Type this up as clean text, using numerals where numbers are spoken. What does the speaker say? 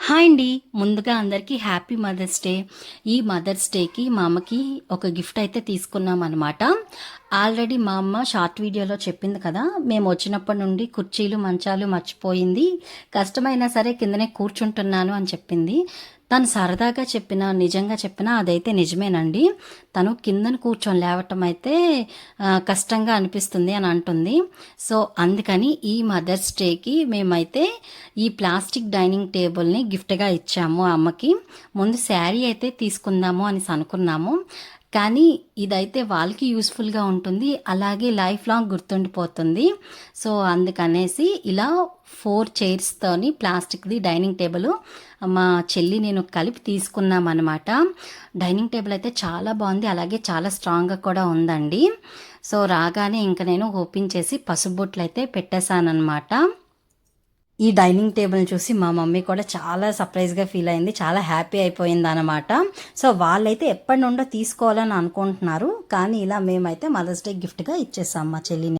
Hi అండి. ముందుగా అందరికీ హ్యాపీ మదర్స్ డే. ఈ మదర్స్ డేకి మా అమ్మకి ఒక గిఫ్ట్ అయితే తీసుకున్నామన్నమాట. ఆల్రెడీ మా అమ్మ షార్ట్ వీడియోలో చెప్పింది కదా, మేము వచ్చినప్పటి నుండి కుర్చీలు మంచాలు మర్చిపోయింది, కష్టమైనా సరే కిందనే కూర్చుంటున్నాను అని చెప్పింది. తను సరదాగా చెప్పినా నిజంగా చెప్పినా అదైతే నిజమేనండి. తను కిందన కూర్చొని లేవటం అయితే కష్టంగా అనిపిస్తుంది అని అంటుంది. సో అందుకని ఈ మదర్స్ డేకి మేమైతే ఈ ప్లాస్టిక్ డైనింగ్ టేబుల్ని గిఫ్ట్గా ఇచ్చాము అమ్మకి. ముందు శారీ అయితే తీసుకుందాము అనేసి అనుకున్నాము, కానీ ఇదైతే వాళ్ళకి యూస్ఫుల్గా ఉంటుంది, అలాగే లైఫ్ లాంగ్ గుర్తుండిపోతుంది. సో అందుకనేసి ఇలా 4 చైర్స్తోని ప్లాస్టిక్ది డైనింగ్ టేబుల్ మా చెల్లి నేను కలిపి తీసుకున్నామన్నమాట. డైనింగ్ టేబుల్ అయితే చాలా బాగుంది, అలాగే చాలా స్ట్రాంగ్గా కూడా ఉందండి. సో రాగానే ఇంకా నేను ఓపెన్ చేసి పసుబొట్లు అయితే పెట్టేశానమాట. ఈ డైనింగ్ టేబుల్ని చూసి మా మమ్మీ కూడా చాలా సర్ప్రైజ్గా ఫీల్ అయింది, చాలా హ్యాపీ అయిపోయింది అనమాట. సో వాళ్ళైతే ఎప్పటి నుండో తీసుకోవాలని అనుకుంటున్నారు, కానీ ఇలా మేమైతే మదర్స్ డే గిఫ్ట్గా ఇచ్చేసాం మా చెల్లిని.